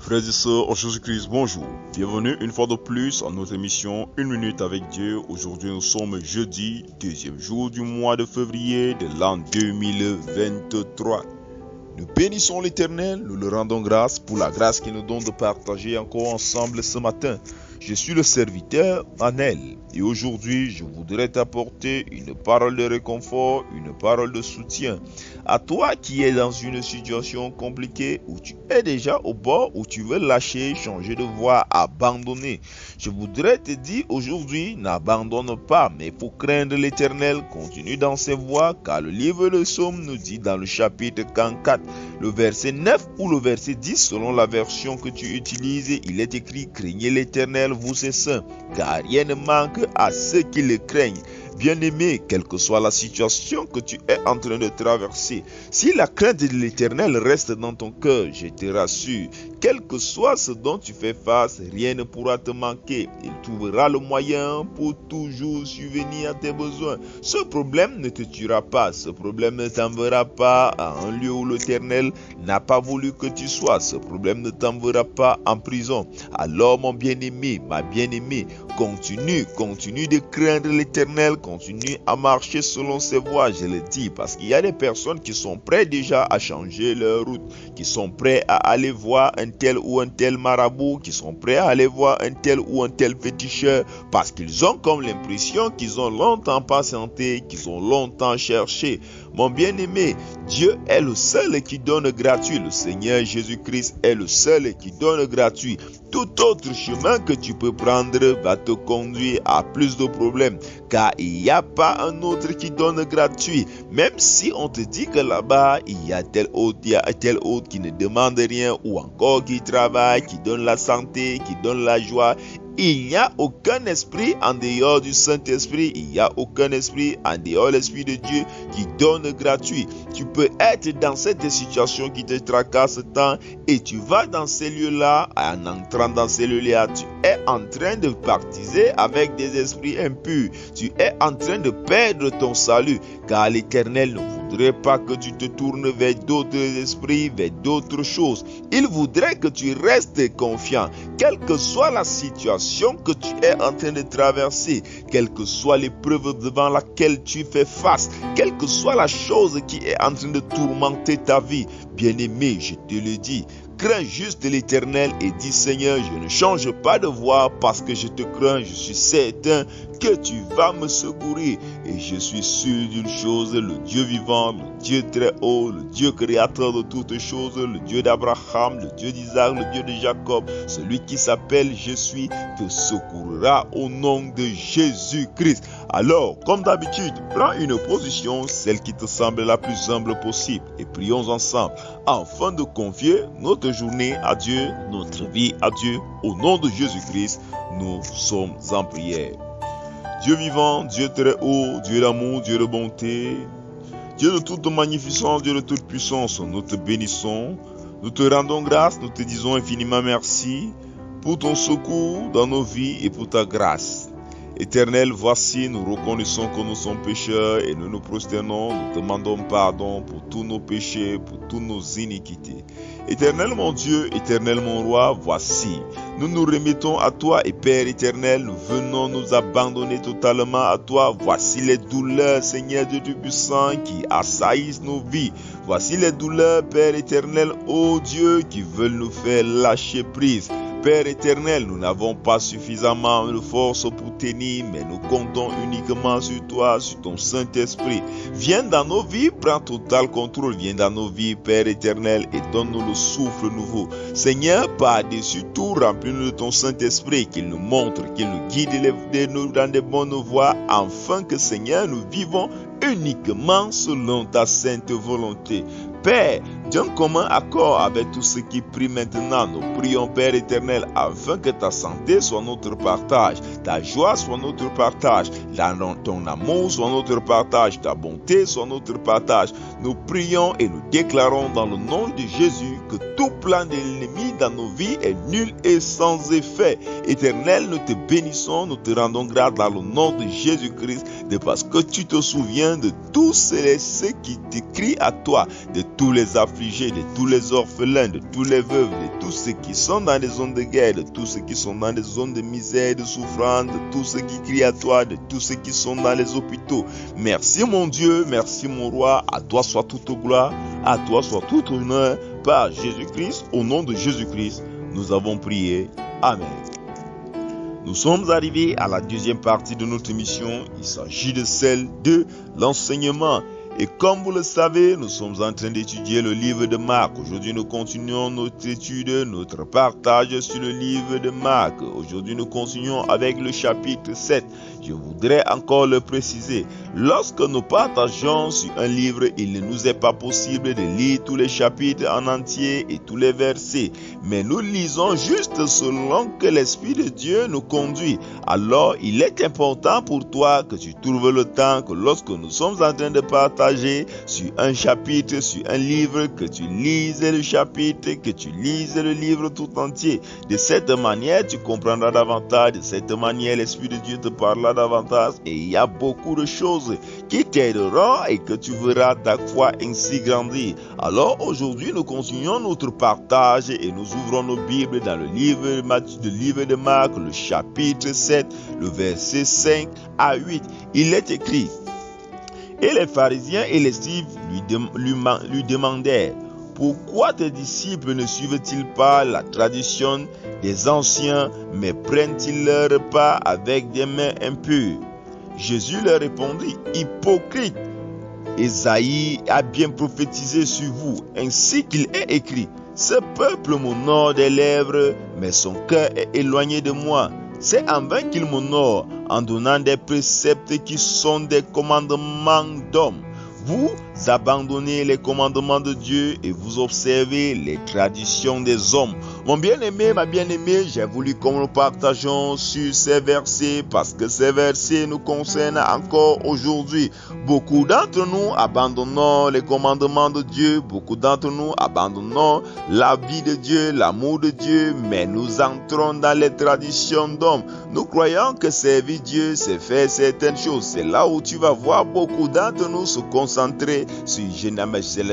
Frères et sœurs en Jésus-Christ, bonjour. Bienvenue une fois de plus à notre émission 1 minute avec Dieu. Aujourd'hui nous sommes jeudi, deuxième jour du mois de février de l'an 2023. Nous bénissons l'Éternel, nous le rendons grâce pour la grâce qu'il nous donne de partager encore ensemble ce matin. Je suis le serviteur Manel et aujourd'hui je voudrais t'apporter une parole de réconfort, une parole de soutien. À toi qui es dans une situation compliquée où tu es déjà au bord, où tu veux lâcher, changer de voie, abandonner. Je voudrais te dire aujourd'hui, n'abandonne pas, mais pour craindre l'Éternel, continue dans ses voies, car le livre de Psaume nous dit dans le chapitre 44, le verset 9 ou le verset 10, selon la version que tu utilises, il est écrit « Craignez l'Éternel, vous ses saints, car rien ne manque à ceux qui le craignent. » Bien-aimé, quelle que soit la situation que tu es en train de traverser, si la crainte de l'Éternel reste dans ton cœur, je te rassure, quel que soit ce dont tu fais face, rien ne pourra te manquer. Il trouvera le moyen pour toujours subvenir à tes besoins. Ce problème ne te tuera pas, ce problème ne t'enverra pas à un lieu où l'Éternel n'a pas voulu que tu sois. Ce problème ne t'enverra pas en prison. Alors mon bien-aimé, ma bien-aimée, continue de craindre l'Éternel, continue à marcher selon ses voies, je le dis, parce qu'il y a des personnes qui sont prêtes déjà à changer leur route, qui sont prêts à aller voir un tel ou un tel marabout, qui sont prêts à aller voir un tel ou un tel féticheur, parce qu'ils ont comme l'impression qu'ils ont longtemps patienté, qu'ils ont longtemps cherché. Mon bien-aimé, Dieu est le seul qui donne gratuit. Le Seigneur Jésus-Christ est le seul qui donne gratuit. Tout autre chemin que tu peux prendre va te conduire à plus de problèmes, car il n'y a pas un autre qui donne gratuit. Même si on te dit que là-bas, il y a tel autre qui ne demande rien, ou encore qui travaille, qui donne la santé, qui donne la joie. Il n'y a aucun esprit en dehors du Saint-Esprit, il n'y a aucun esprit en dehors de l'Esprit de Dieu qui donne gratuit. Tu peux être dans cette situation qui te tracasse tant et tu vas dans ces lieux-là, en entrant dans ces lieux-là, tu es en train de baptiser avec des esprits impurs. Tu es en train de perdre ton salut, car l'Éternel ne voudrait pas que tu te tournes vers d'autres esprits, vers d'autres choses. Il voudrait que tu restes confiant, quelle que soit la situation que tu es en train de traverser, quelle que soit l'épreuve devant laquelle tu fais face, quelle que soit la chose qui est en train de tourmenter ta vie. Bien-aimé, je te le dis, crains juste l'Éternel et dis Seigneur, je ne change pas de voie parce que je te crains, je suis certain que tu vas me secourir et je suis sûr d'une chose, le Dieu vivant, le Dieu très haut, le Dieu créateur de toutes choses, le Dieu d'Abraham, le Dieu d'Isaac, le Dieu de Jacob, celui qui s'appelle Je suis, te secourra au nom de Jésus-Christ. Alors, comme d'habitude, prends une position, celle qui te semble la plus humble possible et prions ensemble afin de confier notre journée à Dieu, notre vie à Dieu. Au nom de Jésus-Christ, nous sommes en prière. Dieu vivant, Dieu très haut, Dieu d'amour, Dieu de bonté, Dieu de toute magnificence, Dieu de toute puissance, nous te bénissons, nous te rendons grâce, nous te disons infiniment merci pour ton secours dans nos vies et pour ta grâce. Éternel, voici, nous reconnaissons que nous sommes pécheurs et nous nous prosternons, nous demandons pardon pour tous nos péchés, pour toutes nos iniquités. Éternel mon Dieu, éternel mon roi, voici, nous nous remettons à toi et Père éternel, nous venons nous abandonner totalement à toi. Voici les douleurs, Seigneur Dieu Tout-Puissant, qui assaillissent nos vies. Voici les douleurs, Père éternel, ô Dieu, qui veulent nous faire lâcher prise. Père éternel, nous n'avons pas suffisamment de force pour tenir, mais nous comptons uniquement sur toi, sur ton Saint-Esprit. Viens dans nos vies, prends total contrôle, viens dans nos vies, Père éternel, et donne-nous le souffle nouveau. Seigneur, par-dessus tout, remplis-nous de ton Saint-Esprit, qu'il nous montre, qu'il nous guide dans de bonnes voies, afin que, Seigneur, nous vivons uniquement selon ta sainte volonté. Père, d'un commun accord avec tous ceux qui prient maintenant, nous prions, Père éternel, afin que ta santé soit notre partage, ta joie soit notre partage, ton amour soit notre partage, ta bonté soit notre partage. Nous prions et nous déclarons dans le nom de Jésus que tout plan de l'ennemi dans nos vies est nul et sans effet. Éternel, nous te bénissons, nous te rendons grâce dans le nom de Jésus-Christ, de parce que tu te souviens de tous ceux qui te crient à toi, de tous les affligés, de tous les orphelins, de tous les veuves, de tous ceux qui sont dans des zones de guerre, de tous ceux qui sont dans des zones de misère, de souffrance, de tous ceux qui crient à toi, de tous ceux qui sont dans les hôpitaux. Merci mon Dieu, merci mon roi, à toi soit toute gloire, à toi soit tout honneur, par Jésus-Christ, au nom de Jésus-Christ, nous avons prié. Amen. Nous sommes arrivés à la deuxième partie de notre émission. Il s'agit de celle de l'enseignement. Et comme vous le savez, nous sommes en train d'étudier le livre de Marc. Aujourd'hui, nous continuons notre étude, notre partage sur le livre de Marc. Aujourd'hui, nous continuons avec le chapitre 7. Je voudrais encore le préciser. Lorsque nous partageons sur un livre, il ne nous est pas possible de lire tous les chapitres en entier et tous les versets. Mais nous lisons juste selon que l'Esprit de Dieu nous conduit. Alors, il est important pour toi que tu trouves le temps, que lorsque nous sommes en train de partager sur un chapitre, sur un livre, que tu lises le chapitre, que tu lises le livre tout entier. De cette manière, tu comprendras davantage. De cette manière, l'Esprit de Dieu te parlera davantage. Et il y a beaucoup de choses qui t'aideront et que tu verras ta foi ainsi grandir. Alors, aujourd'hui, nous continuons notre partage et nous ouvrons nos Bibles dans le livre de Marc, le chapitre 7, le verset 5 à 8. Il est écrit: et les pharisiens et les scribes lui demandèrent: pourquoi tes disciples ne suivent-ils pas la tradition des anciens, mais prennent-ils leur repas avec des mains impures? Jésus leur répondit: hypocrite, Ésaïe a bien prophétisé sur vous, ainsi qu'il est écrit: ce peuple m'honore des lèvres, mais son cœur est éloigné de moi. C'est en vain qu'il m'honore en donnant des préceptes qui sont des commandements d'hommes. Vous abandonnez les commandements de Dieu et vous observez les traditions des hommes. Mon bien-aimé, ma bien-aimée, j'ai voulu que nous partageons sur ces versets parce que ces versets nous concernent encore aujourd'hui. Beaucoup d'entre nous abandonnons les commandements de Dieu, beaucoup d'entre nous abandonnons la vie de Dieu, l'amour de Dieu, mais nous entrons dans les traditions d'hommes. Nous croyons que servir Dieu, c'est faire certaines choses. C'est là où tu vas voir beaucoup d'entre nous se concentrer sur la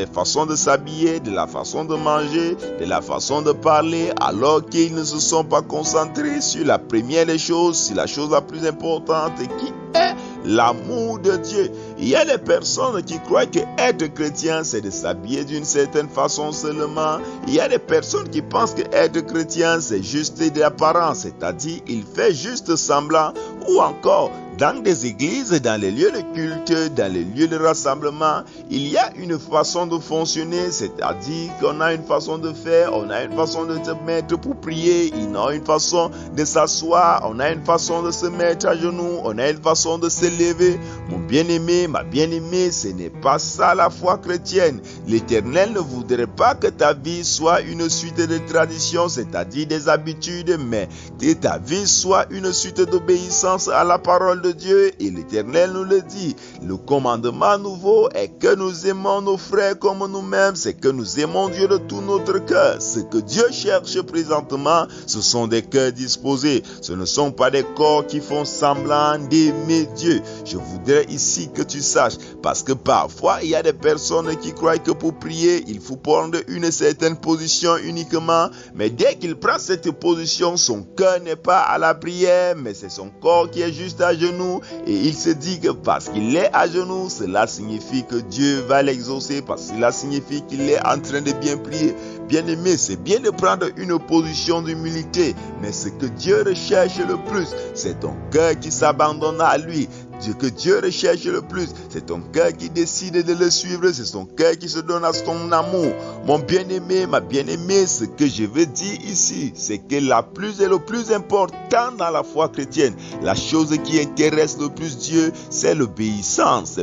façon de s'habiller, de la façon de manger, de la façon de parler, alors qu'ils ne se sont pas concentrés sur la première des choses, sur la chose la plus importante qui est l'amour de Dieu. Il y a des personnes qui croient que être chrétien, c'est de s'habiller d'une certaine façon seulement. Il y a des personnes qui pensent que être chrétien, c'est juste de l'apparence, c'est-à-dire il fait juste semblant, ou encore dans des églises, dans les lieux de culte, dans les lieux de rassemblement, il y a une façon de fonctionner, c'est-à-dire qu'on a une façon de faire, on a une façon de se mettre pour prier, on a une façon de s'asseoir, on a une façon de se mettre à genoux, on a une façon de se lever. Mon bien-aimé, ma bien-aimée, ce n'est pas ça la foi chrétienne. L'Éternel ne voudrait pas que ta vie soit une suite de traditions, c'est-à-dire des habitudes, mais que ta vie soit une suite d'obéissance à la parole de Dieu. Et l'Éternel nous le dit. Le commandement nouveau est que nous aimons nos frères comme nous-mêmes, c'est que nous aimons Dieu de tout notre cœur. Ce que Dieu cherche présentement, ce sont des cœurs disposés. Ce ne sont pas des corps qui font semblant d'aimer Dieu. Je voudrais ici que tu saches, parce que parfois il y a des personnes qui croient que pour prier, il faut prendre une certaine position uniquement, mais dès qu'il prend cette position, son cœur n'est pas à la prière, mais c'est son corps qui est juste à genoux, et il se dit que parce qu'il est à genoux, cela signifie que Dieu va l'exaucer, parce que cela signifie qu'il est en train de bien prier. Bien-aimé, c'est bien de prendre une position d'humilité, mais ce que Dieu recherche le plus, c'est ton cœur qui s'abandonne à lui. Ce que Dieu recherche le plus, c'est ton cœur qui décide de le suivre, c'est ton cœur qui se donne à son amour. Mon bien-aimé, ma bien-aimée, ce que je veux dire ici, c'est que le plus important dans la foi chrétienne, la chose qui intéresse le plus Dieu, c'est l'obéissance,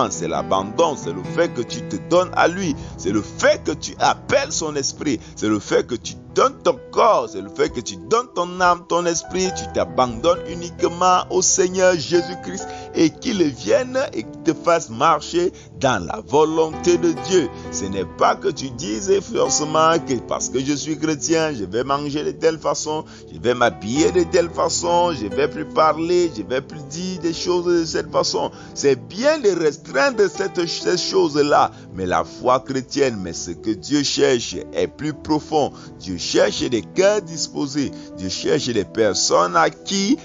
c'est l'abandon, c'est le fait que tu te donnes à lui, c'est le fait que tu appelles son esprit, c'est le fait que tu donnes ton corps, c'est le fait que tu donnes ton âme, ton esprit, tu t'abandonnes uniquement au Seigneur Jésus-Christ et qu'il vienne et te fasse marcher dans la volonté de Dieu. Ce n'est pas que tu dises forcément que parce que je suis chrétien, je vais manger de telle façon, je vais m'habiller de telle façon, je vais plus parler, je vais plus dire des choses de cette façon. C'est bien de restreindre ces choses-là, mais la foi chrétienne, mais ce que Dieu cherche est plus profond. Dieu cherche des cœurs disposés. Dieu cherche des personnes à qui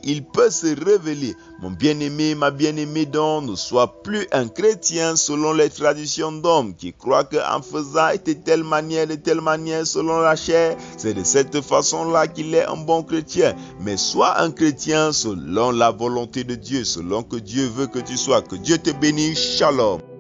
il peut se révéler. Mon bien-aimé, ma bien-aimée, donc, ne sois plus un chrétien selon les traditions d'hommes qui croient qu'en faisant de telle manière, selon la chair, c'est de cette façon-là qu'il est un bon chrétien. Mais sois un chrétien selon la volonté de Dieu, selon que Dieu veut que tu sois. Que Dieu te bénisse. Shalom.